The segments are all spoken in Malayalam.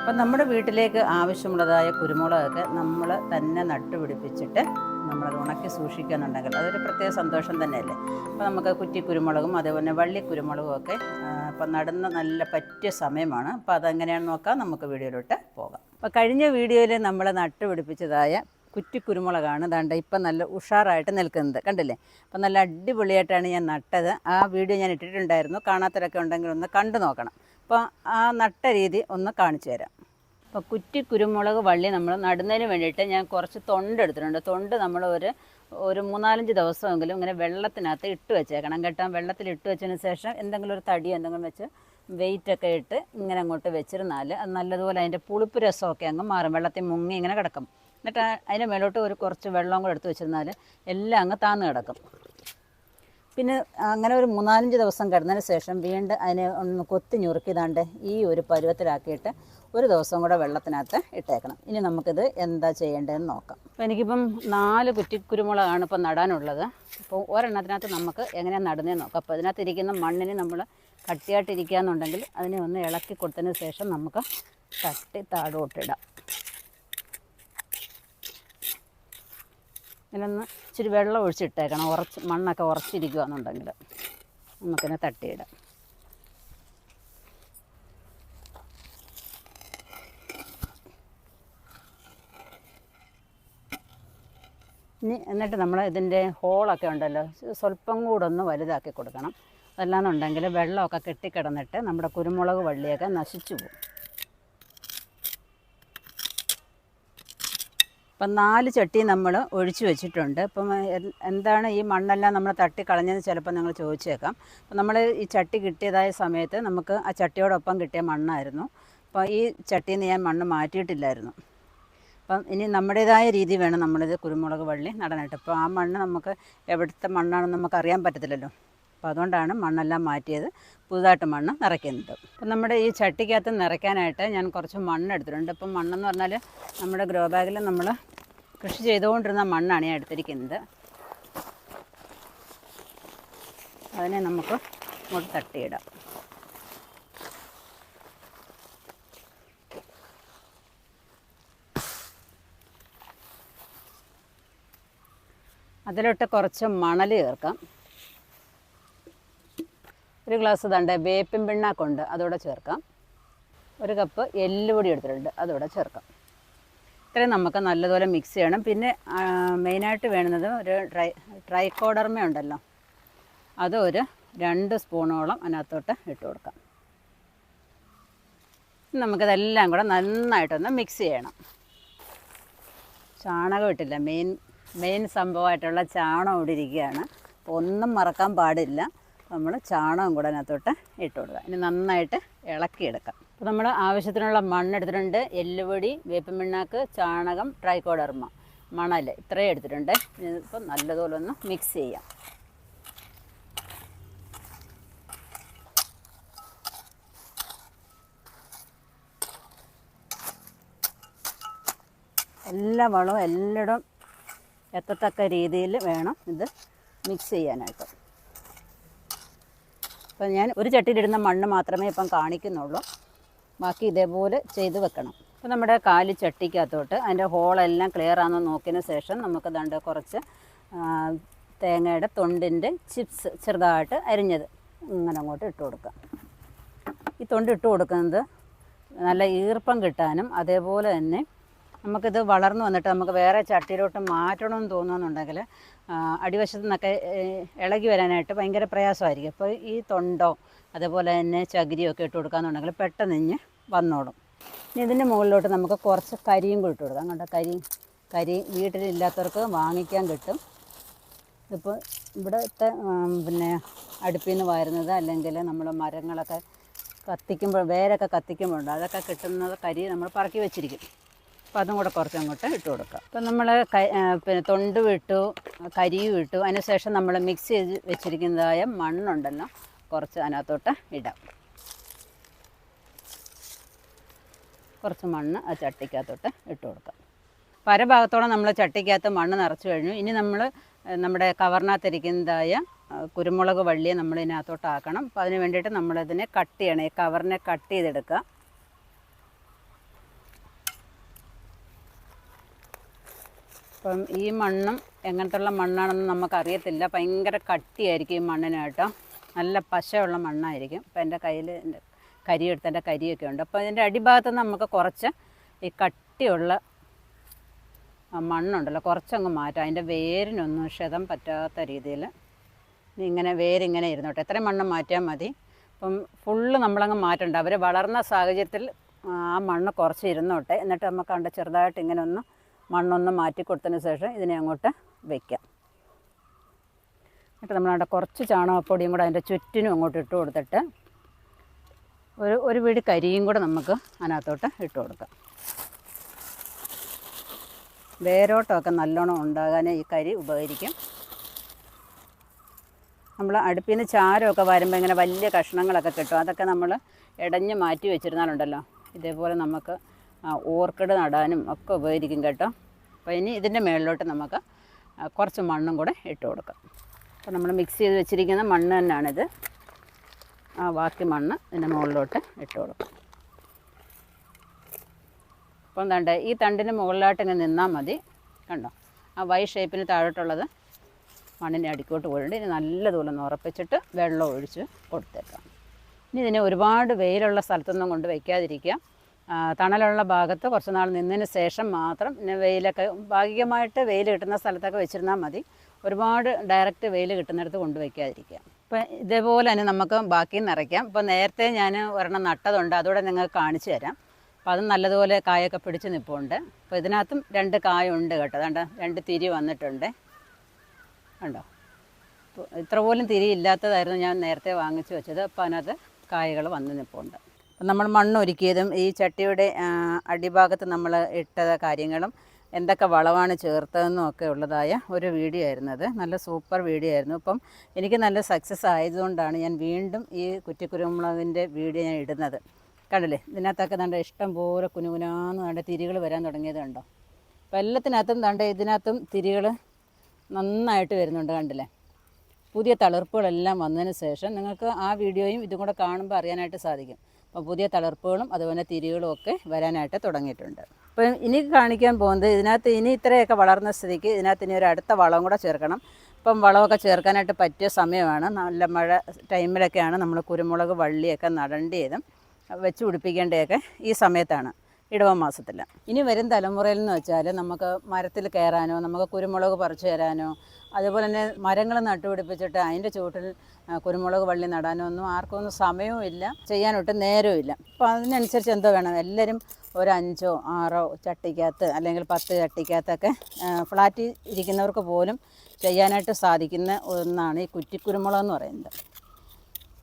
അപ്പം നമ്മുടെ വീട്ടിലേക്ക് ആവശ്യമുള്ളതായ കുരുമുളകൊക്കെ നമ്മൾ തന്നെ നട്ടുപിടിപ്പിച്ചിട്ട് നമ്മളത് ഉണക്കി സൂക്ഷിക്കുകയെന്നുണ്ടെങ്കിൽ അതൊരു പ്രത്യേക സന്തോഷം തന്നെയല്ലേ. അപ്പോൾ നമുക്ക് കുറ്റി കുരുമുളകും അതേപോലെ വള്ളി കുരുമുളകും ഒക്കെ ഇപ്പം നടുന്ന നല്ല പറ്റിയ സമയമാണ്. അപ്പോൾ അതെങ്ങനെയാണെന്ന് നോക്കാം, നമുക്ക് വീഡിയോയിലോട്ട് പോകാം. അപ്പോൾ കഴിഞ്ഞ വീഡിയോയിൽ നമ്മൾ നട്ടുപിടിപ്പിച്ചതായ കുറ്റി കുരുമുളകാണ് ദാണ്ട ഇപ്പം നല്ല ഉഷാറായിട്ട് നിൽക്കുന്നത്, കണ്ടില്ലേ. അപ്പം നല്ല അടിപൊളിയായിട്ടാണ് ഞാൻ നട്ടത്. ആ വീഡിയോ ഞാൻ ഇട്ടിട്ടുണ്ടായിരുന്നു, കാണാത്തവരൊക്കെ ഉണ്ടെങ്കിൽ ഒന്ന് കണ്ടു നോക്കണം. അപ്പോൾ ആ നട്ട രീതി ഒന്ന് കാണിച്ചു തരാം. അപ്പോൾ കുറ്റി കുരുമുളക് വള്ളി നമ്മൾ നടുന്നതിന് വേണ്ടിയിട്ട് ഞാൻ കുറച്ച് തൊണ്ട് എടുത്തിട്ടുണ്ട്. തൊണ്ട് നമ്മൾ ഒരു 3-4 ദിവസമെങ്കിലും ഇങ്ങനെ വെള്ളത്തിനകത്ത് ഇട്ട് വെച്ചേക്കണം കേട്ടോ. വെള്ളത്തിൽ ഇട്ട് വെച്ചതിന് ശേഷം എന്തെങ്കിലും ഒരു തടി എന്തെങ്കിലും വെച്ച് വെയിറ്റൊക്കെ ഇട്ട് ഇങ്ങനെ അങ്ങോട്ട് വെച്ചിരുന്നാൽ അത് നല്ലതുപോലെ അതിൻ്റെ പുളിപ്പ് രസമൊക്കെ അങ്ങ് മാറും. വെള്ളത്തിൽ മുങ്ങി ഇങ്ങനെ കിടക്കും. എന്നിട്ട് അതിൻ്റെ മേലോട്ട് കുറച്ച് വെള്ളം കൂടെ എടുത്ത് വെച്ചിരുന്നാൽ എല്ലാം അങ്ങ് താന്ന് കിടക്കും. പിന്നെ അങ്ങനെ ഒരു 3-4 ദിവസം കിടന്നതിന് ശേഷം വീണ്ടും അതിനെ ഒന്ന് കൊത്തി ഞുറുക്കിതാണ്ട് ഈ ഒരു പരുവത്തിലാക്കിയിട്ട് ഒരു ദിവസം കൂടെ വെള്ളത്തിനകത്ത് ഇട്ടേക്കണം. ഇനി നമുക്കിത് എന്താ ചെയ്യേണ്ടതെന്ന് നോക്കാം. അപ്പോൾ എനിക്കിപ്പം 4 കുറ്റിക്കുരുമുളകാണ് ഇപ്പം നടാനുള്ളത്. അപ്പോൾ ഒരെണ്ണത്തിനകത്ത് നമുക്ക് എങ്ങനെയാണ് നടുന്നതെന്ന് നോക്കാം. അപ്പോൾ അതിനകത്ത് ഇരിക്കുന്ന മണ്ണിന് നമ്മൾ കട്ടിയായിട്ടിരിക്കുക എന്നുണ്ടെങ്കിൽ അതിനെ ഒന്ന് ഇളക്കി കൊടുത്തതിന് ശേഷം നമുക്ക് തട്ടി താഴോട്ടിടാം. ഇതിനൊന്ന് ഇച്ചിരി വെള്ളം ഒഴിച്ചിട്ടേക്കണം, മണ്ണൊക്കെ ഉറച്ചിരിക്കുക എന്നുണ്ടെങ്കിൽ നമുക്കിനെ തട്ടിയിടാം. എന്നിട്ട് നമ്മൾ ഇതിൻ്റെ ഹോളൊക്കെ ഉണ്ടല്ലോ സ്വല്പം കൂടെ ഒന്ന് വലുതാക്കി കൊടുക്കണം. അതല്ലാന്നുണ്ടെങ്കിൽ വെള്ളമൊക്കെ കെട്ടിക്കിടന്നിട്ട് നമ്മുടെ കുരുമുളക് വള്ളിയൊക്കെ നശിച്ചു പോകും. അപ്പം 4 ചട്ടി നമ്മൾ ഒഴിച്ചു വെച്ചിട്ടുണ്ട്. അപ്പം എന്താണ് ഈ മണ്ണെല്ലാം നമ്മൾ തട്ടിക്കളഞ്ഞതെന്ന് ചിലപ്പോൾ നിങ്ങൾ ചോദിച്ചേക്കാം. അപ്പം നമ്മൾ ഈ ചട്ടി കിട്ടിയതായ സമയത്ത് നമുക്ക് ആ ചട്ടിയോടൊപ്പം കിട്ടിയ മണ്ണായിരുന്നു. അപ്പോൾ ഈ ചട്ടിയിൽ നിന്ന് ഞാൻ മണ്ണ് മാറ്റിയിട്ടില്ലായിരുന്നു. അപ്പം ഇനി നമ്മുടേതായ രീതി വേണം നമ്മളിത് കുരുമുളക് വള്ളി നടാനായിട്ട്. അപ്പോൾ ആ മണ്ണ് നമുക്ക് എവിടുത്തെ മണ്ണാണെന്ന് നമുക്ക് അറിയാൻ പറ്റത്തില്ലല്ലോ. അപ്പോൾ അതുകൊണ്ടാണ് മണ്ണെല്ലാം മാറ്റിയത്, പുതുതായിട്ട് മണ്ണ് നിറയ്ക്കുന്നത്. അപ്പം നമ്മുടെ ഈ ചട്ടിക്കകത്ത് നിറയ്ക്കാനായിട്ട് ഞാൻ കുറച്ച് മണ്ണ് എടുത്തിട്ടുണ്ട്. ഇപ്പം മണ്ണെന്ന് പറഞ്ഞാൽ നമ്മുടെ ഗ്രോ ബാഗിൽ നമ്മൾ കൃഷി ചെയ്തുകൊണ്ടിരുന്ന മണ്ണാണ് ഞാൻ എടുത്തിരിക്കുന്നത്. അതിനെ നമുക്ക് ഇങ്ങോട്ട് തട്ടിയിടാം. അതിലോട്ട് കുറച്ച് മണൽ ചേർക്കാം. ഒരു ഗ്ലാസ് തണ്ട വേപ്പിൻ പിണ്ണാക്കുണ്ട്, അതോടെ ചേർക്കാം. 1 കപ്പ് എല്ലുപൊടി എടുത്തിട്ടുണ്ട്, അതോടെ ചേർക്കാം. ഇത്രയും നമുക്ക് നല്ലതുപോലെ മിക്സ് ചെയ്യണം. പിന്നെ മെയിനായിട്ട് വേണ്ടുന്നത് ഒരു ട്രൈക്കോഡർമ ഉണ്ടല്ലോ, അത് ഒരു 2 സ്പൂണോളം അതിനകത്തോട്ട് ഇട്ട് കൊടുക്കാം. നമുക്കിതെല്ലാം കൂടെ നന്നായിട്ടൊന്ന് മിക്സ് ചെയ്യണം. ചാണകം ഇട്ടില്ല, മെയിൻ സംഭവമായിട്ടുള്ള ചാണകം ഇവിടെ ഇരിക്കുകയാണ്. അപ്പോൾ ഒന്നും മറക്കാൻ പാടില്ല. നമ്മൾ ചാണകം കൂടെ അതിനകത്തോട്ട് ഇട്ട് കൊടുക്കുക. ഇനി നന്നായിട്ട് ഇളക്കിയെടുക്കാം. അപ്പോൾ നമ്മൾ ആവശ്യത്തിനുള്ള മണ്ണെടുത്തിട്ടുണ്ട്. എല്ലുപൊടി, വേപ്പിൻ പിണ്ണാക്ക്, ചാണകം, ട്രൈക്കോഡർമ, മണൽ ഇത്രയും എടുത്തിട്ടുണ്ട്. ഇപ്പം നല്ലതുപോലെ ഒന്ന് മിക്സ് ചെയ്യാം. എല്ലാ വളവും എല്ലായിടും എത്തത്തക്ക രീതിയിൽ വേണം ഇത് മിക്സ് ചെയ്യാനായിട്ട്. അപ്പം ഞാൻ ഒരു ചട്ടിയിലിടുന്ന മണ്ണ് മാത്രമേ ഇപ്പം കാണിക്കുന്നുള്ളൂ. ബാക്കി ഇതേപോലെ ചെയ്ത് വെക്കണം. അപ്പോൾ നമ്മുടെ കാലി ചട്ടിക്കകത്തോട്ട് അതിൻ്റെ ഹോളെല്ലാം ക്ലിയർ ആണെന്ന് നോക്കിയതിന് ശേഷം നമുക്ക് ദണ്ട് കുറച്ച് തേങ്ങയുടെ തൊണ്ടിൻ്റെ ചിപ്സ് ചെറുതായിട്ട് അരിഞ്ഞത് ഇങ്ങനെ അങ്ങോട്ട് ഇട്ട് കൊടുക്കാം. ഈ തൊണ്ട് ഇട്ട് കൊടുക്കുന്നത് നല്ല ഈർപ്പം കിട്ടാനും അതേപോലെ തന്നെ നമുക്കിത് വളർന്നു വന്നിട്ട് നമുക്ക് വേറെ ചട്ടിയിലോട്ട് മാറ്റണമെന്ന് തോന്നുന്നുണ്ടെങ്കിൽ അടിവശത്തു നിന്നൊക്കെ ഇളകി വരാനായിട്ട് ഭയങ്കര പ്രയാസമായിരിക്കും. അപ്പോൾ ഈ തൊണ്ടോ അതേപോലെ തന്നെ ചകിരിയോ ഒക്കെ ഇട്ട് കൊടുക്കാമെന്നുണ്ടെങ്കിൽ പെട്ടെന്ന് ഇഞ്ഞ് വന്നോളും. ഇനി ഇതിൻ്റെ മുകളിലോട്ട് നമുക്ക് കുറച്ച് കരിയും കൂടി ഇട്ട് കൊടുക്കാം. അങ്ങോട്ട് കരി വീട്ടിലില്ലാത്തവർക്ക് വാങ്ങിക്കാൻ കിട്ടും. ഇതിപ്പോൾ ഇവിടുത്തെ പിന്നെ അടുപ്പിൽ നിന്ന് വരുന്നത് അല്ലെങ്കിൽ നമ്മൾ മരങ്ങളൊക്കെ കത്തിക്കുമ്പോൾ വേരൊക്കെ കത്തിക്കുമ്പോഴുണ്ട്, അതൊക്കെ കിട്ടുന്നത് കരി നമ്മൾ പറക്കി വെച്ചിരിക്കും. അപ്പോൾ അതും കൂടെ കുറച്ച് അങ്ങോട്ട് ഇട്ട് കൊടുക്കാം. അപ്പം നമ്മൾ പിന്നെ തൊണ്ട് വിട്ടു, കരിയും ഇട്ടു. അതിനുശേഷം നമ്മൾ മിക്സ് ചെയ്ത് വെച്ചിരിക്കുന്നതായ മണ്ണുണ്ടല്ലോ കുറച്ച് അതിനകത്തോട്ട് ഇടാം. കുറച്ച് മണ്ണ് ആ ചട്ടിക്കകത്തോട്ട് ഇട്ട് കൊടുക്കാം. പരഭാഗത്തോളം നമ്മൾ ചട്ടിക്കകത്ത് മണ്ണ് നിറച്ച് കഴിഞ്ഞു. ഇനി നമ്മൾ നമ്മുടെ കവറിനകത്തിരിക്കുന്നതായ കുരുമുളക് വള്ളിയെ നമ്മൾ ഇതിനകത്തോട്ടാക്കണം. അപ്പോൾ അതിന് വേണ്ടിയിട്ട് നമ്മളിതിനെ കട്ട് ചെയ്യണം. ഈ കവറിനെ കട്ട് ചെയ്തെടുക്കുക. അപ്പം ഈ മണ്ണും എങ്ങനത്തുള്ള മണ്ണാണെന്ന് നമുക്കറിയത്തില്ല. ഭയങ്കര കട്ടിയായിരിക്കും ഈ മണ്ണിന് കേട്ടോ. നല്ല പശയുള്ള മണ്ണായിരിക്കും. അപ്പോൾ എൻ്റെ കയ്യിൽ കരിയെടുത്ത് എൻ്റെ കരിയൊക്കെ ഉണ്ട്. അപ്പോൾ അതിൻ്റെ അടിഭാഗത്ത് നിന്ന് നമുക്ക് കുറച്ച് ഈ കട്ടിയുള്ള മണ്ണുണ്ടല്ലോ കുറച്ചങ്ങ് മാറ്റാം. അതിൻ്റെ വേരിനൊന്നും ക്ഷതം പറ്റാത്ത രീതിയിൽ ഇങ്ങനെ വേരിങ്ങനെ ഇരുന്നോട്ടെ. എത്രയും മണ്ണ് മാറ്റിയാൽ മതി. അപ്പം ഫുള്ള് നമ്മളങ്ങ് മാറ്റണ്ട. അവർ വളർന്ന സാഹചര്യത്തിൽ ആ മണ്ണ് കുറച്ച് ഇരുന്നോട്ടെ. എന്നിട്ട് നമുക്ക് കണ്ട് ചെറുതായിട്ട് ഇങ്ങനെ ഒന്ന് മണ്ണൊന്ന് മാറ്റി കൊടുത്തതിന് ശേഷം ഇതിനെ അങ്ങോട്ട് വയ്ക്കാം. എന്നിട്ട് നമ്മളവിടെ കുറച്ച് ചാണകപ്പൊടിയും കൂടെ അതിൻ്റെ ചുറ്റിനും അങ്ങോട്ട് ഇട്ട് കൊടുത്തിട്ട് ഒരു പിടി കരിയും കൂടെ നമുക്ക് അതിനകത്തോട്ട് ഇട്ട് കൊടുക്കാം. വേരോട്ടമൊക്കെ നല്ലോണം ഉണ്ടാകാൻ ഈ കരി ഉപകരിക്കും. നമ്മൾ അടുപ്പിൽ നിന്ന് ചാരമൊക്കെ വരുമ്പോൾ ഇങ്ങനെ വലിയ കഷ്ണങ്ങളൊക്കെ കിട്ടും. അതൊക്കെ നമ്മൾ ഇടഞ്ഞ് മാറ്റി വെച്ചിരുന്നാലുണ്ടല്ലോ ഇതേപോലെ നമുക്ക് ഓർക്കിഡ് നടാനും ഒക്കെ ഉപകരിക്കും കേട്ടോ. അപ്പോൾ ഇനി ഇതിൻ്റെ മുകളിലോട്ട് നമുക്ക് കുറച്ച് മണ്ണും കൂടെ ഇട്ട് കൊടുക്കാം. അപ്പോൾ നമ്മൾ മിക്സ് ചെയ്ത് വെച്ചിരിക്കുന്ന മണ്ണ് തന്നെയാണിത്. ബാക്കി മണ്ണ് ഇതിൻ്റെ മുകളിലോട്ട് ഇട്ട് കൊടുക്കാം. അപ്പം എന്താണ്ട് ഈ തണ്ടിന് മുകളിലായിട്ട് ഇങ്ങനെ നിന്നാൽ മതി. കണ്ടോ ആ വൈ ഷേപ്പിന് താഴോട്ടുള്ളത് മണ്ണിൻ്റെ അടിക്കോട്ട് പോയിട്ടുണ്ട്. ഇനി നല്ലതുപോലെ ഒന്ന് ഉറപ്പിച്ചിട്ട് വെള്ളം ഒഴിച്ച് കൊടുത്തേക്കാം. ഇനി ഇതിനെ ഒരുപാട് വെയിലുള്ള സ്ഥലത്തൊന്നും കൊണ്ട് വയ്ക്കാതിരിക്കുക. തണലുള്ള ഭാഗത്ത് കുറച്ച് നാൾ നിന്നതിന് ശേഷം മാത്രം പിന്നെ വെയിലൊക്കെ ഭാഗികമായിട്ട് വെയിൽ കിട്ടുന്ന സ്ഥലത്തൊക്കെ വെച്ചിരുന്നാൽ മതി. ഒരുപാട് ഡയറക്റ്റ് വെയിൽ കിട്ടുന്നിടത്ത് കൊണ്ട് വയ്ക്കാതിരിക്കുക. ഇപ്പം ഇതേപോലെ തന്നെ നമുക്ക് ബാക്കി നിറയ്ക്കാം. ഇപ്പോൾ നേരത്തെ ഞാൻ ഒരെണ്ണം നട്ടതുണ്ട്, അതോടെ നിങ്ങൾക്ക് കാണിച്ചു തരാം. അപ്പോൾ അത് നല്ലതുപോലെ കായൊക്കെ പിടിച്ച് നിൽപ്പുണ്ട്. അപ്പോൾ ഇതിനകത്തും 2 കായുണ്ട് കേട്ടോ. അതുകൊണ്ട് 2 തിരി വന്നിട്ടുണ്ട് കണ്ടോ. ഇത്ര പോലും തിരി ഇല്ലാത്തതായിരുന്നു ഞാൻ നേരത്തെ വാങ്ങിച്ചു വെച്ചത്. അപ്പോൾ അതിനകത്ത് കായകൾ വന്ന് നിൽപ്പുണ്ട്. നമ്മൾ മണ്ണൊരുക്കിയതും ഈ ചട്ടിയുടെ അടിഭാഗത്ത് നമ്മൾ ഇട്ട കാര്യങ്ങളും എന്തൊക്കെ വളമാണ് ചേർത്തതെന്നും ഒക്കെ ഉള്ളതായ ഒരു വീഡിയോ ആയിരുന്നു അത്. നല്ല സൂപ്പർ വീഡിയോ ആയിരുന്നു. അപ്പം എനിക്ക് നല്ല സക്സസ് ആയതുകൊണ്ടാണ് ഞാൻ വീണ്ടും ഈ കുറ്റിക്കുരുമുളകിൻ്റെ വീഡിയോ ഞാൻ ഇടുന്നത്. കണ്ടില്ലേ ഇതിനകത്തൊക്കെ നല്ല ഇഷ്ടം പോലെ കുനുകുനാന്ന് കണ്ട തിരികൾ വരാൻ തുടങ്ങിയത് കണ്ടോ. അപ്പോൾ എല്ലാത്തിനകത്തും കണ്ട ഇതിനകത്തും തിരികൾ നന്നായിട്ട് വരുന്നുണ്ട് കണ്ടില്ലേ. പുതിയ തളിർപ്പുകളെല്ലാം വന്നതിന് ശേഷം നിങ്ങൾക്ക് ആ വീഡിയോയും ഇതും കൂടെ കാണുമ്പോൾ അറിയാനായിട്ട് സാധിക്കും. അപ്പോൾ പുതിയ തളിർപ്പുകളും അതുപോലെ തിരികളും ഒക്കെ വരാനായിട്ട് തുടങ്ങിയിട്ടുണ്ട്. അപ്പോൾ ഇനി കാണിക്കാൻ പോകുന്നത് ഇതിനകത്ത് ഇനി ഇത്രയൊക്കെ വളർന്ന സ്ഥിതിക്ക് ഇതിനകത്ത് ഇനി ഒരു അടുത്ത വളം കൂടെ ചേർക്കണം. ഇപ്പം വളമൊക്കെ ചേർക്കാനായിട്ട് പറ്റിയ സമയമാണ്. നല്ല മഴ ടൈമിലൊക്കെയാണ് നമ്മൾ കുരുമുളക് വള്ളിയൊക്കെ നടേണ്ടതും വെച്ച് പിടിപ്പിക്കേണ്ടതൊക്കെ ഈ സമയത്താണ്, ഇടവ മാസത്തിൽ. ഇനി വരും തലമുറയിൽ എന്ന് വെച്ചാൽ നമുക്ക് മരത്തിൽ കയറാനോ നമുക്ക് കുരുമുളക് പറിച്ചു തരാനോ അതുപോലെ തന്നെ മരങ്ങൾ നട്ടുപിടിപ്പിച്ചിട്ട് അതിൻ്റെ ചുവട്ടിൽ കുരുമുളക് വള്ളി നടാനോ ഒന്നും ആർക്കൊന്നും സമയവും ഇല്ല, ചെയ്യാനൊട്ട് നേരവും ഇല്ല. അപ്പോൾ അതിനനുസരിച്ച് എന്തോ വേണം, എല്ലാവരും ഒരു 5 6 ചട്ടിക്കകത്ത് അല്ലെങ്കിൽ 10 ചട്ടിക്കകത്തൊക്കെ ഫ്ലാറ്റിൽ ഇരിക്കുന്നവർക്ക് പോലും ചെയ്യാനായിട്ട് സാധിക്കുന്ന ഒന്നാണ് ഈ കുറ്റിക്കുരുമുളക് എന്ന് പറയുന്നത്.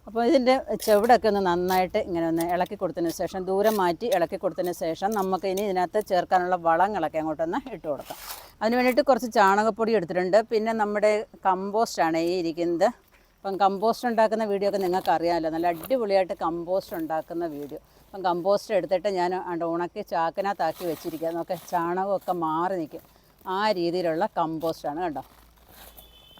അപ്പോൾ ഇതിൻ്റെ ചുവടൊക്കെ ഒന്ന് നന്നായിട്ട് ഇങ്ങനെ ഒന്ന് ഇളക്കി കൊടുത്തതിന് ശേഷം ദൂരം മാറ്റി ഇളക്കി കൊടുത്തതിന് ശേഷം നമുക്ക് ഇനി ഇതിനകത്ത് ചേർക്കാനുള്ള വളങ്ങളൊക്കെ അങ്ങോട്ടൊന്ന് ഇട്ട് കൊടുക്കാം. അതിന് വേണ്ടിയിട്ട് കുറച്ച് ചാണകപ്പൊടി എടുത്തിട്ടുണ്ട്. പിന്നെ നമ്മുടെ കമ്പോസ്റ്റാണ് ഈ ഇരിക്കുന്നത്. അപ്പം കമ്പോസ്റ്റ് ഉണ്ടാക്കുന്ന വീഡിയോ ഒക്കെ നിങ്ങൾക്ക് അറിയാമല്ലോ, നല്ല അടിപൊളിയായിട്ട് കമ്പോസ്റ്റ് ഉണ്ടാക്കുന്ന വീഡിയോ. അപ്പം കമ്പോസ്റ്റ് എടുത്തിട്ട് ഞാൻ ഉണക്കി ചാക്കിനകത്താക്കി വെച്ചിരിക്കുക. നോക്കെ ചാണകമൊക്കെ മാറി നിൽക്കും, ആ രീതിയിലുള്ള കമ്പോസ്റ്റാണ് കേട്ടോ.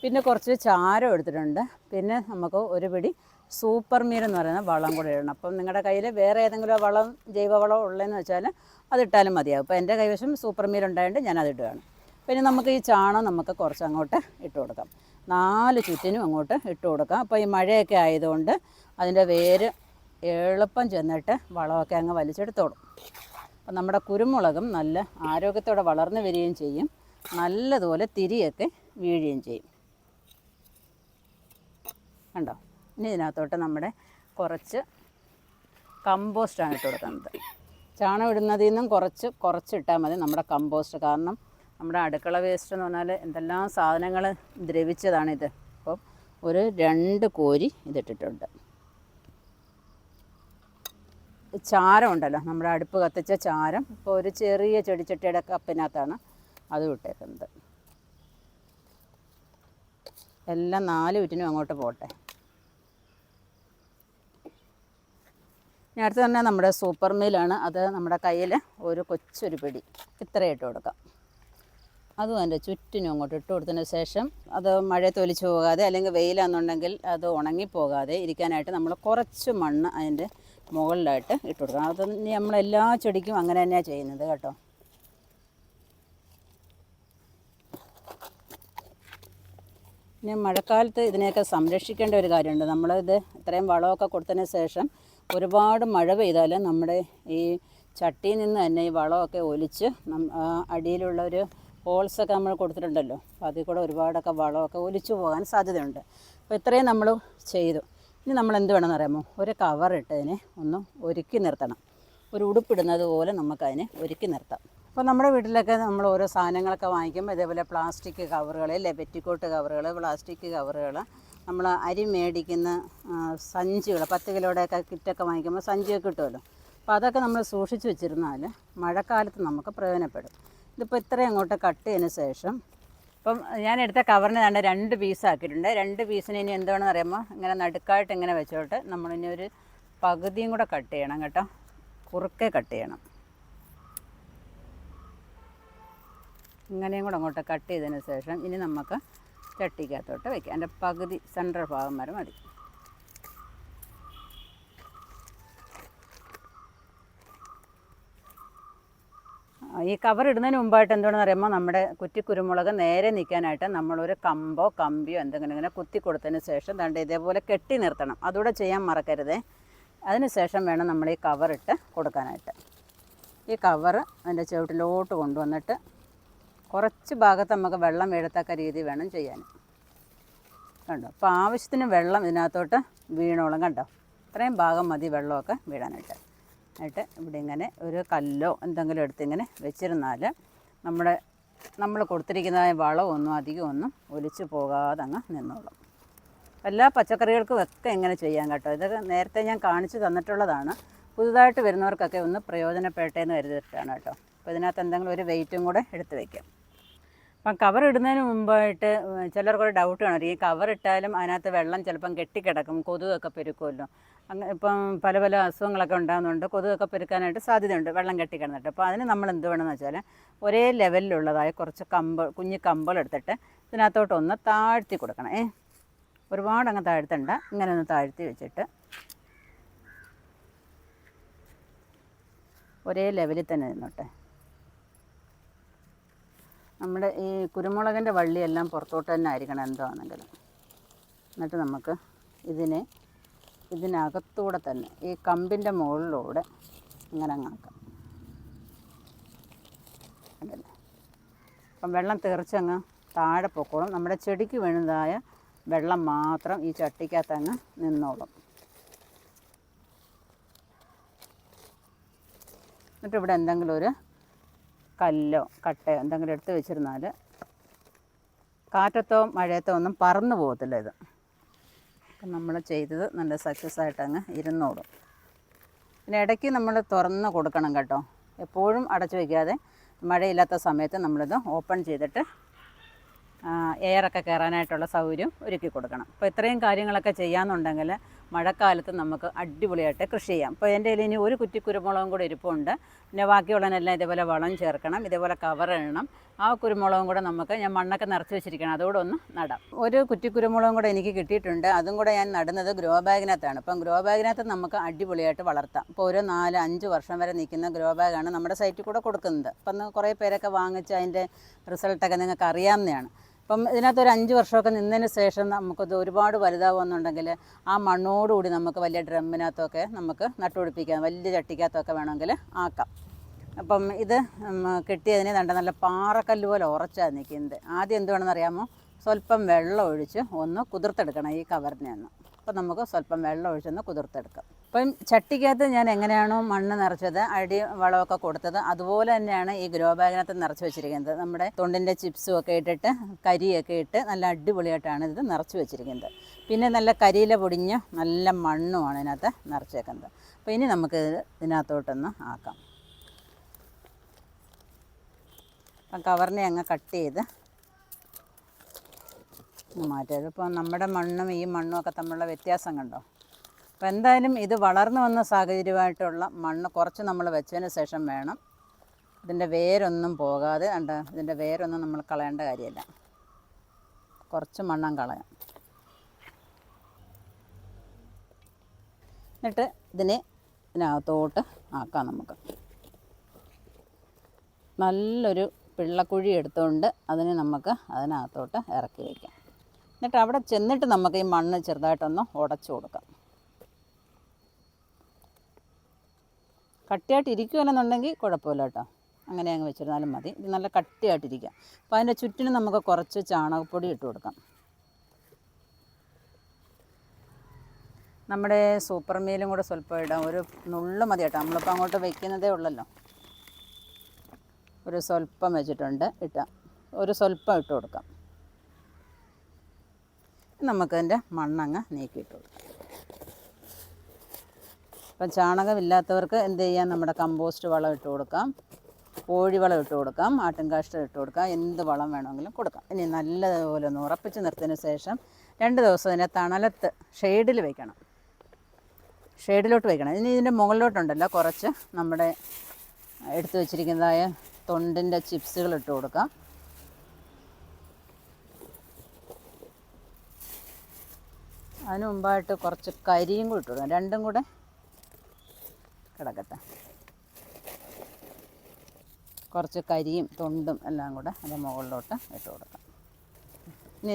പിന്നെ കുറച്ച് ചാരം എടുത്തിട്ടുണ്ട്. പിന്നെ നമുക്ക് ഒരു പിടി സൂപ്പർ മീൽ എന്ന് പറയുന്ന വളം കൂടെ ഇടണം. അപ്പം നിങ്ങളുടെ കയ്യിൽ വേറെ ഏതെങ്കിലും വളം ജൈവവളം ഉള്ളതെന്ന് വെച്ചാൽ അതിട്ടാലും മതിയാകും. അപ്പോൾ എൻ്റെ കൈവശം സൂപ്പർ മീൽ ഉണ്ടായതുകൊണ്ട് ഞാൻ അതിടുകയാണ്. പിന്നെ നമുക്ക് ഈ ചാണം നമുക്ക് കുറച്ച് അങ്ങോട്ട് ഇട്ട് കൊടുക്കാം. 4 ചുറ്റിനും അങ്ങോട്ട് ഇട്ട് കൊടുക്കാം. അപ്പോൾ ഈ മഴയൊക്കെ ആയതുകൊണ്ട് അതിൻ്റെ വേര് എളുപ്പം ചെന്നിട്ട് വളമൊക്കെ അങ്ങ് വലിച്ചെടുത്തോളും. അപ്പം നമ്മുടെ കുരുമുളകും നല്ല ആരോഗ്യത്തോടെ വളർന്നു വരികയും ചെയ്യും, നല്ലതുപോലെ തിരിയൊക്കെ വീഴുകയും ചെയ്യും. കണ്ടോ. ഇനി ഇതിനകത്തോട്ട് നമ്മുടെ കുറച്ച് കമ്പോസ്റ്റാണ് ഇട്ട് കൊടുക്കുന്നത്. ചാണകം ഇടുന്നതിൽ നിന്നും കുറച്ചിട്ടാൽ മതി നമ്മുടെ കമ്പോസ്റ്റ്. കാരണം നമ്മുടെ അടുക്കള വേസ്റ്റ് എന്ന് പറഞ്ഞാൽ എന്തെല്ലാം സാധനങ്ങൾ ദ്രവിച്ചതാണിത്. അപ്പം ഒരു 2 കോരി ഇതിട്ടിട്ടുണ്ട്. ചാരം ഉണ്ടല്ലോ, നമ്മുടെ അടുപ്പ് കത്തിച്ച ചാരം, ഇപ്പോൾ ഒരു ചെറിയ ചെടിച്ചട്ടിയുടെ കപ്പിനകത്താണ് അത് ഇട്ടേക്കുന്നത്. എല്ലാം 4 ചുറ്റിനും അങ്ങോട്ട് പോട്ടെ. ഇനി അടുത്ത് തന്നെ നമ്മുടെ സൂപ്പർ മീലാണ്. അത് നമ്മുടെ കയ്യിൽ ഒരു കൊച്ചൊരു പിടി ഇത്രയിട്ട് കൊടുക്കാം. അതും അതിൻ്റെ ചുറ്റിനും അങ്ങോട്ട് ഇട്ട് കൊടുത്തതിന് ശേഷം അത് മഴയത്ത് ഒലിച്ചു പോകാതെ അല്ലെങ്കിൽ വെയിലാണെന്നുണ്ടെങ്കിൽ അത് ഉണങ്ങിപ്പോകാതെ ഇരിക്കാനായിട്ട് നമ്മൾ കുറച്ച് മണ്ണ് അതിൻ്റെ മുകളിലായിട്ട് ഇട്ട് കൊടുക്കണം. അത് നമ്മളെല്ലാ ചെടിക്കും അങ്ങനെ തന്നെയാണ് ചെയ്യുന്നത് കേട്ടോ. പിന്നെ മഴക്കാലത്ത് ഇതിനെയൊക്കെ സംരക്ഷിക്കേണ്ട ഒരു കാര്യമുണ്ട്. നമ്മളിത് ഇത്രയും വളമൊക്കെ കൊടുത്തതിന് ശേഷം ഒരുപാട് മഴ പെയ്താൽ നമ്മുടെ ഈ ചട്ടിയിൽ നിന്ന് തന്നെ ഈ വളമൊക്കെ ഒലിച്ച് അടിയിലുള്ള ഒരു ഹോൾസൊക്കെ നമ്മൾ കൊടുത്തിട്ടുണ്ടല്ലോ, അപ്പോൾ അതിൽ കൂടെ ഒരുപാടൊക്കെ വളമൊക്കെ ഒലിച്ചു പോകാൻ സാധ്യതയുണ്ട്. അപ്പോൾ ഇത്രയും നമ്മൾ ചെയ്തു. ഇനി നമ്മൾ എന്ത് വേണമെന്ന് അറിയാമോ, ഒരു കവറിട്ടതിനെ ഒന്ന് ഒരുക്കി നിർത്തണം. ഒരു ഉടുപ്പിടുന്നത് പോലെ നമുക്കതിനെ ഒരുക്കി നിർത്താം. അപ്പോൾ നമ്മുടെ വീട്ടിലൊക്കെ നമ്മൾ ഓരോ സാധനങ്ങളൊക്കെ വാങ്ങിക്കുമ്പോൾ ഇതേപോലെ പ്ലാസ്റ്റിക് കവറുകൾ, പെറ്റിക്കോട്ട് കവറുകൾ, പ്ലാസ്റ്റിക് കവറുകൾ, നമ്മൾ അരി മേടിക്കുന്ന സഞ്ചികൾ, 10 കിലോയുടെയൊക്കെ കിറ്റൊക്കെ വാങ്ങിക്കുമ്പോൾ സഞ്ചിയൊക്കെ കിട്ടുമല്ലോ. അപ്പോൾ അതൊക്കെ നമ്മൾ സൂക്ഷിച്ച് വെച്ചിരുന്നാൽ മഴക്കാലത്ത് നമുക്ക് പ്രയോജനപ്പെടും. ഇതിപ്പോൾ ഇത്രയും അങ്ങോട്ട് കട്ട് ചെയ്തതിന് ശേഷം ഇപ്പം ഞാൻ എടുത്ത കവറിന് തന്നെ 2 പീസാക്കിയിട്ടുണ്ട്. 2 പീസിന് ഇനി എന്താണെന്ന് അറിയാമോ, ഇങ്ങനെ നടുക്കായിട്ട് ഇങ്ങനെ വെച്ചോട്ട് നമ്മളിനി ഒരു പകുതിയും കൂടെ കട്ട് ചെയ്യണം കേട്ടോ. കുറുക്കെ കട്ട് ചെയ്യണം. ഇങ്ങനെയും കൂടെ അങ്ങോട്ട് കട്ട് ചെയ്തതിന് ശേഷം ഇനി നമുക്ക് ചട്ടിക്കകത്തോട്ട് വയ്ക്കാം. അതിൻ്റെ പകുതി സെൻട്രൽ ഭാഗം വരെ മതി. ഈ കവർ ഇടുന്നതിന് മുമ്പായിട്ട് എന്താണെന്ന് പറയുമ്പോൾ നമ്മുടെ കുറ്റിക്കുരുമുളക് നേരെ നിൽക്കാനായിട്ട് നമ്മളൊരു കമ്പോ കമ്പിയോ എന്തെങ്കിലും ഇങ്ങനെ കുത്തി കൊടുത്തതിന് ശേഷം ദാണ്ട് ഇതേപോലെ കെട്ടി നിർത്തണം. അതുകൂടെ ചെയ്യാൻ മറക്കരുതേ. അതിന് ശേഷം വേണം നമ്മൾ ഈ കവറിട്ട് കൊടുക്കാനായിട്ട്. ഈ കവറ് അതിൻ്റെ ചുവട്ടിലോട്ട് കൊണ്ടുവന്നിട്ട് കുറച്ച് ഭാഗത്ത് നമുക്ക് വെള്ളം വീഴത്തക്ക രീതി വേണം ചെയ്യാൻ. കണ്ടോ, അപ്പോൾ ആവശ്യത്തിന് വെള്ളം ഇതിനകത്തോട്ട് വീണോളും. കണ്ടോ, ഇത്രയും ഭാഗം മതി വെള്ളമൊക്കെ വീഴാനായിട്ട്. എന്നിട്ട് ഇവിടെ ഇങ്ങനെ ഒരു കല്ലോ എന്തെങ്കിലും എടുത്ത് ഇങ്ങനെ വെച്ചിരുന്നാൽ നമ്മൾ കൊടുത്തിരിക്കുന്നതായ വളമൊന്നും അധികമൊന്നും ഒലിച്ചു പോകാതെ അങ്ങ് നിന്നോളും. എല്ലാ പച്ചക്കറികൾക്കും ഒക്കെ ഇങ്ങനെ ചെയ്യാം കേട്ടോ. ഇതൊക്കെ നേരത്തെ ഞാൻ കാണിച്ചു തന്നിട്ടുള്ളതാണ്. പുതുതായിട്ട് വരുന്നവർക്കൊക്കെ ഒന്ന് പ്രയോജനപ്പെട്ടേന്ന് കരുതിയിട്ടാണ് കേട്ടോ. അപ്പോൾ ഇതിനകത്ത് എന്തെങ്കിലും ഒരു വെയിറ്റും കൂടെ എടുത്ത് വയ്ക്കാം. അപ്പം കവർ ഇടുന്നതിന് മുമ്പായിട്ട് ചിലർക്കൊരു ഡൗട്ട് കാണും, ഈ കവർ ഇട്ടാലും അതിനകത്ത് വെള്ളം ചിലപ്പം കെട്ടിക്കിടക്കും, കൊതുകൊക്കെ പെരുക്കുമല്ലോ. അങ്ങനെ ഇപ്പം പല പല അസുഖങ്ങളൊക്കെ ഉണ്ടാകുന്നുണ്ട്. കൊതുകൊക്കെ പെരുക്കാനായിട്ട് സാധ്യതയുണ്ട് വെള്ളം കെട്ടിക്കിടന്നിട്ട്. അപ്പോൾ അതിന് നമ്മൾ എന്ത് വേണമെന്ന് വെച്ചാൽ ഒരേ ലെവലിലുള്ളതായ കുറച്ച് കുഞ്ഞ് കമ്പളെടുത്തിട്ട് ഇതിനകത്തോട്ടൊന്ന് താഴ്ത്തി കൊടുക്കണം. ഒരുപാട് അങ്ങ് താഴ്ത്തണ്ട, ഇങ്ങനെ ഒന്ന് താഴ്ത്തി വെച്ചിട്ട് ഒരേ ലെവലിൽ തന്നെ നിന്നോട്ടെ. നമ്മുടെ ഈ കുരുമുളകിൻ്റെ വള്ളിയെല്ലാം പുറത്തോട്ട് തന്നെ ആയിരിക്കണം എന്താണെങ്കിലും. എന്നിട്ട് നമുക്ക് ഇതിനകത്തൂടെ തന്നെ ഈ കമ്പിൻ്റെ മുകളിലൂടെ ഇങ്ങനെ അങ്ങാക്കാം. കണ്ടല്ലേ, അപ്പം വെള്ളം തെറിച്ചങ്ങ് താഴെ പൊക്കോളും. നമ്മുടെ ചെടിക്ക് വീണതായ വെള്ളം മാത്രം ഈ ചട്ടിക്കകത്തങ്ങ് നിന്നോളും. എന്നിട്ട് ഇവിടെ എന്തെങ്കിലും ഒരു കല്ലോ കട്ടയോ എന്തെങ്കിലും എടുത്ത് വെച്ചിരുന്നാൽ കാറ്റത്തോ മഴയത്തോ ഒന്നും പറന്നു പോകത്തില്ല. ഇത് നമ്മൾ ചെയ്തത് നല്ല സക്സസ് ആയിട്ടങ്ങ് ഇരുന്നോളും. പിന്നെ ഇടയ്ക്ക് നമ്മൾ തുറന്ന് കൊടുക്കണം കേട്ടോ. എപ്പോഴും അടച്ചു വയ്ക്കാതെ മഴയില്ലാത്ത സമയത്ത് നമ്മളിത് ഓപ്പൺ ചെയ്തിട്ട് എയറൊക്കെ കയറാനായിട്ടുള്ള സൗകര്യം ഒരുക്കി കൊടുക്കണം. അപ്പോൾ ഇത്രയും കാര്യങ്ങളൊക്കെ ചെയ്യാമെന്നുണ്ടെങ്കിൽ മഴക്കാലത്ത് നമുക്ക് അടിപൊളിയായിട്ട് കൃഷി ചെയ്യാം. അപ്പോൾ എൻ്റെ കയ്യിൽ ഇനി ഒരു കുറ്റി കുരുമുളകും കൂടെ ഇരിപ്പുണ്ട്. പിന്നെ ബാക്കിയുള്ളതിനെല്ലാം ഇതേപോലെ വളം ചേർക്കണം, ഇതേപോലെ കവർ ഇടണം. ആ കുരുമുളകും കൂടെ ഞാൻ മണ്ണൊക്കെ നിറച്ച് വെച്ചിരിക്കണം, അതോടെ ഒന്ന് നടാം. ഒരു കുറ്റി കുരുമുളകും കൂടെ എനിക്ക് കിട്ടിയിട്ടുണ്ട്. അതും കൂടെ ഞാൻ നടുന്നത് ഗ്രോ ബാഗിനകത്താണ്. അപ്പം ഗ്രോ ബാഗിനകത്ത് നമുക്ക് അടിപൊളിയായിട്ട് വളർത്താം. ഇപ്പോൾ ഒരു 4-5 വർഷം വരെ നിൽക്കുന്ന ഗ്രോ ബാഗാണ് നമ്മുടെ സൈറ്റിൽ കൂടെ കൊടുക്കുന്നത്. അപ്പം കുറേ പേരൊക്കെ വാങ്ങിച്ച് അതിൻ്റെ റിസൾട്ടൊക്കെ നിങ്ങൾക്ക് അറിയാവുന്നതാണ്. അപ്പം ഇതിനകത്തൊരു 5 വർഷമൊക്കെ നിന്നതിന് ശേഷം നമുക്കത് ഒരുപാട് വലുതാവുമെന്നുണ്ടെങ്കിൽ ആ മണ്ണോടുകൂടി നമുക്ക് വലിയ ഡ്രമ്മിനകത്തൊക്കെ നമുക്ക് നട്ടുപിടിപ്പിക്കാം, വലിയ ചട്ടിക്കകത്തൊക്കെ വേണമെങ്കിൽ ആക്കാം. അപ്പം ഇത് കെട്ടിയതിന് നല്ല പാറക്കല്ല് പോലെ ഉറച്ചാണ് നിൽക്കുന്നത്. ആദ്യം എന്ത് വേണമെന്ന് അറിയാമോ, സ്വല്പം വെള്ളം ഒഴിച്ച് ഒന്ന് കുതിർത്തെടുക്കണം ഈ കവറിനെ ഒന്ന്. അപ്പം നമുക്ക് സ്വല്പം വെള്ളം ഒഴിച്ചൊന്ന് കുതിർത്തെടുക്കാം. അപ്പം ചട്ടിക്കകത്ത് ഞാൻ എങ്ങനെയാണോ മണ്ണ് നിറച്ചത്, അടി വളമൊക്കെ കൊടുത്തത്, അതുപോലെ തന്നെയാണ് ഈ ഗ്രോ ബാഗിനകത്ത് നിറച്ച് വെച്ചിരിക്കുന്നത്. നമ്മുടെ തൊണ്ടിൻ്റെ ചിപ്സും ഒക്കെ ഇട്ടിട്ട് കരിയൊക്കെ ഇട്ട് നല്ല അടിപൊളിയായിട്ടാണ് ഇത് നിറച്ച് വെച്ചിരിക്കുന്നത്. പിന്നെ നല്ല കരിയില പൊടിഞ്ഞ നല്ല മണ്ണുമാണ് ഇതിനകത്ത് നിറച്ചേക്കുന്നത്. അപ്പോൾ ഇനി നമുക്ക് ഇതിനകത്തോട്ടൊന്ന് ആക്കാം. അപ്പം കവറിനെ അങ്ങ് കട്ട് ചെയ്ത് മാറ്റിയത്. ഇപ്പോൾ നമ്മുടെ മണ്ണും ഈ മണ്ണും ഒക്കെ തമ്മിലുള്ള വ്യത്യാസം കണ്ടോ. അപ്പോൾ എന്തായാലും ഇത് വളർന്നു വന്ന സാഹചര്യമായിട്ടുള്ള മണ്ണ് കുറച്ച് നമ്മൾ വെച്ചതിന് ശേഷം വേണം. ഇതിൻ്റെ വേരൊന്നും പോകാതെ ഇതിൻ്റെ വേരൊന്നും നമ്മൾ കളയേണ്ട കാര്യമില്ല. കുറച്ച് മണ്ണും കളയാം. എന്നിട്ട് ഇതിനകത്തോട്ട് ആക്കാം. നമുക്ക് നല്ലൊരു പിള്ളക്കുഴി എടുത്തുകൊണ്ട് നമുക്ക് അതിനകത്തോട്ട് ഇറക്കി വയ്ക്കാം. എന്നിട്ട് അവിടെ ചെന്നിട്ട് നമുക്ക് ഈ മണ്ണ് ചെറുതായിട്ടൊന്ന് ഉടച്ചു കൊടുക്കാം. കട്ടിയായിട്ട് ഇരിക്കുകയെന്നുണ്ടെങ്കിൽ കുഴപ്പമില്ല കേട്ടോ, അങ്ങനെ അങ്ങ് വെച്ചിരുന്നാലും മതി. ഇത് നല്ല കട്ടിയായിട്ടിരിക്കുക. അപ്പോൾ അതിൻ്റെ ചുറ്റിനും നമുക്ക് കുറച്ച് ചാണകപ്പൊടി ഇട്ട് കൊടുക്കാം. നമ്മുടെ സൂപ്പർ മീലും കൂടെ സ്വല്പം ഇടാം, ഒരു നുള്ളു മതി കേട്ടോ, നമ്മളിപ്പോൾ അങ്ങോട്ട് വയ്ക്കുന്നതേ ഉള്ളല്ലോ. ഒരു സ്വല്പം വെച്ചിട്ടുണ്ട്, ഒരു സ്വല്പം ഇട്ട് കൊടുക്കാം. നമുക്കതിൻ്റെ മണ്ണങ്ങ് നീക്കിയിട്ട് കൊടുക്കാം. അപ്പം ചാണകമില്ലാത്തവർക്ക് എന്ത് ചെയ്യാം, നമ്മുടെ കമ്പോസ്റ്റ് വളം ഇട്ട് കൊടുക്കാം, കോഴിവളം ഇട്ട് കൊടുക്കാം, ആട്ടിൻകാഷ്ടം ഇട്ട് കൊടുക്കാം, എന്ത് വളം വേണമെങ്കിലും കൊടുക്കാം. ഇനി നല്ലതുപോലെ ഒന്ന് ഉറപ്പിച്ച് നിർത്തിയതിന് ശേഷം 2 ദിവസം ഇതിനെ തണലത്ത് ഷെയ്ഡിൽ വയ്ക്കണം, ഷെയ്ഡിലോട്ട് വയ്ക്കണം. ഇനി ഇതിൻ്റെ മുകളിലോട്ടുണ്ടല്ലോ കുറച്ച് നമ്മുടെ എടുത്തു വച്ചിരിക്കുന്നതായ തൊണ്ടിൻ്റെ ചിപ്സുകൾ ഇട്ട് കൊടുക്കാം. അതിന് മുമ്പായിട്ട് കുറച്ച് കരിയും കൂടി ഇട്ട് കൊടുക്കാം, രണ്ടും കൂടെ കിടക്കട്ടെ. കുറച്ച് കരിയും തൊണ്ടും എല്ലാം കൂടെ അതിൻ്റെ മുകളിലോട്ട് ഇട്ട് കൊടുക്കാം.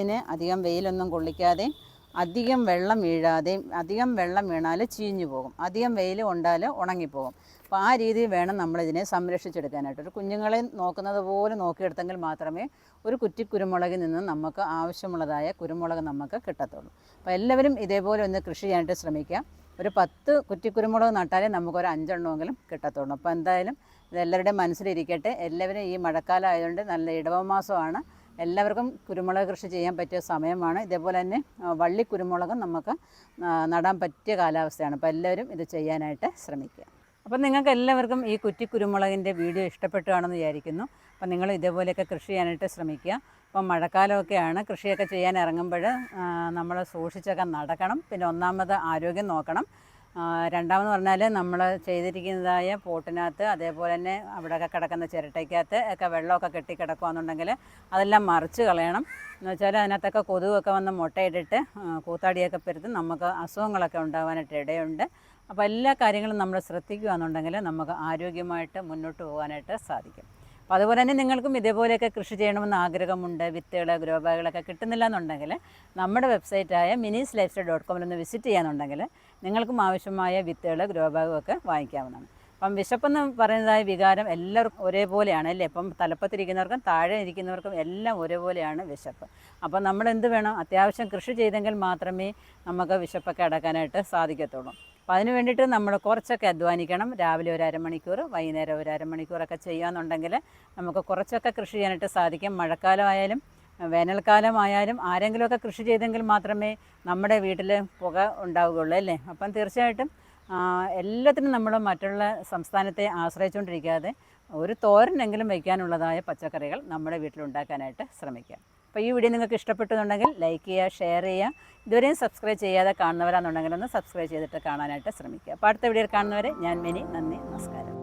ഇനി അധികം വെയിലൊന്നും കൊള്ളിക്കാതെയും അധികം വെള്ളം വീഴാതെയും, അധികം വെള്ളം വീണാൽ ചീഞ്ഞു പോകും, അധികം വെയിൽ കൊണ്ടാൽ ഉണങ്ങിപ്പോകും. അപ്പോൾ ആ രീതിയിൽ വേണം നമ്മളിതിനെ സംരക്ഷിച്ചെടുക്കാനായിട്ട്. ഒരു കുഞ്ഞുങ്ങളെ നോക്കുന്നത് പോലെ നോക്കിയെടുത്തെങ്കിൽ മാത്രമേ ഒരു കുറ്റി കുരുമുളകിൽ നിന്ന് നമുക്ക് ആവശ്യമുള്ളതായ കുരുമുളക് നമുക്ക് കിട്ടത്തുള്ളൂ. അപ്പോൾ എല്ലാവരും ഇതേപോലെ ഒന്ന് കൃഷി ചെയ്യാനായിട്ട് ശ്രമിക്കുക. ഒരു 10 കുറ്റിക്കുരുമുളക് നട്ടാലേ നമുക്കൊരു 5 എണ്ണമെങ്കിലും കിട്ടത്തുള്ളൂ. അപ്പോൾ എന്തായാലും ഇതെല്ലാവരുടെയും മനസ്സിലിരിക്കട്ടെ. എല്ലാവരും ഈ മഴക്കാലം ആയതുകൊണ്ട് നല്ല ഇടവമാസമാണ്, എല്ലാവർക്കും കുരുമുളക് കൃഷി ചെയ്യാൻ പറ്റിയ സമയമാണ്. ഇതേപോലെ തന്നെ വള്ളി കുരുമുളകും നമുക്ക് നടാൻ പറ്റിയ കാലാവസ്ഥയാണ്. അപ്പോൾ എല്ലാവരും ഇത് ചെയ്യാനായിട്ട് ശ്രമിക്കുക. അപ്പം നിങ്ങൾക്ക് എല്ലാവർക്കും ഈ കുറ്റിക്കുരുമുളകിൻ്റെ വീഡിയോ ഇഷ്ടപ്പെട്ടു കാണുമെന്ന് വിചാരിക്കുന്നു. അപ്പം നിങ്ങൾ ഇതേപോലെയൊക്കെ കൃഷി ചെയ്യാനായിട്ട് ശ്രമിക്കുക. ഇപ്പം മഴക്കാലമൊക്കെയാണ്, കൃഷിയൊക്കെ ചെയ്യാൻ ഇറങ്ങുമ്പോൾ നമ്മൾ സൂക്ഷിച്ചൊക്കെ നടക്കണം. പിന്നെ ഒന്നാമത് ആരോഗ്യം നോക്കണം. രണ്ടാമെന്ന് പറഞ്ഞാൽ നമ്മൾ ചെയ്തിരിക്കുന്നതായ പോട്ടിനകത്ത്, അതേപോലെ തന്നെ അവിടെയൊക്കെ കിടക്കുന്ന ചിരട്ടയ്ക്കകത്ത് ഒക്കെ വെള്ളമൊക്കെ കെട്ടിക്കിടക്കുകയെന്നുണ്ടെങ്കിൽ അതെല്ലാം മറിച്ച് കളയണം. എന്ന് വെച്ചാൽ അതിനകത്തൊക്കെ കൊതുകൊക്കെ വന്ന് മുട്ടയിട്ടിട്ട് കൂത്താടിയൊക്കെ പെരുത്ത് നമുക്ക് അസുഖങ്ങളൊക്കെ ഉണ്ടാകാനായിട്ട് ഇടയുണ്ട്. അപ്പോൾ എല്ലാ കാര്യങ്ങളും നമ്മൾ ശ്രദ്ധിക്കുകയെന്നുണ്ടെങ്കിൽ നമുക്ക് ആരോഗ്യമായിട്ട് മുന്നോട്ട് പോകാനായിട്ട് സാധിക്കും. അപ്പോൾ അതുപോലെ തന്നെ നിങ്ങൾക്കും ഇതേപോലെയൊക്കെ കൃഷി ചെയ്യണമെന്ന് ആഗ്രഹമുണ്ട്, വിത്തുകൾ ഗ്രോ ബാഗുകളൊക്കെ കിട്ടുന്നില്ല എന്നുണ്ടെങ്കിൽ നമ്മുടെ വെബ്സൈറ്റായ minisLifestyle.com ഒന്ന് വിസിറ്റ് ചെയ്യാന്നുണ്ടെങ്കിൽ നിങ്ങൾക്കും ആവശ്യമായ വിത്തുകൾ ഗ്രോ ബാഗുമൊക്കെ വാങ്ങിക്കാവുന്നതാണ്. അപ്പം വിശപ്പെന്ന് പറയുന്നതായ വികാരം എല്ലാവർക്കും ഒരേപോലെയാണ് അല്ലേ. അപ്പം തലപ്പത്തിരിക്കുന്നവർക്കും താഴെ ഇരിക്കുന്നവർക്കും എല്ലാം ഒരേപോലെയാണ് വിശപ്പ്. അപ്പം നമ്മളെന്ത് വേണം, അത്യാവശ്യം കൃഷി ചെയ്തെങ്കിൽ മാത്രമേ നമുക്ക് വിശപ്പൊക്കെ അടക്കാനായിട്ട് സാധിക്കത്തുള്ളൂ. അപ്പോൾ അതിന് വേണ്ടിയിട്ട് നമ്മൾ കുറച്ചൊക്കെ അധ്വാനിക്കണം. രാവിലെ ഒരു അരമണിക്കൂർ, വൈകുന്നേരം ഒരു അരമണിക്കൂറൊക്കെ ചെയ്യാന്നുണ്ടെങ്കിൽ നമുക്ക് കുറച്ചൊക്കെ കൃഷി ചെയ്യാനായിട്ട് സാധിക്കും. മഴക്കാലമായാലും വേനൽക്കാലമായാലും ആരെങ്കിലുമൊക്കെ കൃഷി ചെയ്തെങ്കിൽ മാത്രമേ നമ്മുടെ വീട്ടിൽ പുക ഉണ്ടാവുകയുള്ളൂ അല്ലേ. അപ്പം തീർച്ചയായിട്ടും എല്ലാത്തിനും നമ്മൾ മറ്റുള്ള സംസ്ഥാനത്തെ ആശ്രയിച്ചുകൊണ്ടിരിക്കാതെ ഒരു തോരനെങ്കിലും വയ്ക്കാനുള്ളതായ പച്ചക്കറികൾ നമ്മുടെ വീട്ടിലുണ്ടാക്കാനായിട്ട് ശ്രമിക്കുക. അപ്പോൾ ഈ വീഡിയോ നിങ്ങൾക്ക് ഇഷ്ടപ്പെട്ടെന്നുണ്ടെങ്കിൽ ലൈക്ക് ചെയ്യുക, ഷെയർ ചെയ്യുക. ഇതുവരെയും സബ്സ്ക്രൈബ് ചെയ്യാതെ കാണുന്നവരാണെന്നുണ്ടെങ്കിൽ ഒന്ന് സബ്സ്ക്രൈബ് ചെയ്തിട്ട് കാണാനായിട്ട് ശ്രമിക്കുക. അപ്പോൾ അടുത്ത വീഡിയോയിൽ കാണുന്നവരെ ഞാൻ മിനി, നന്ദി, നമസ്കാരം.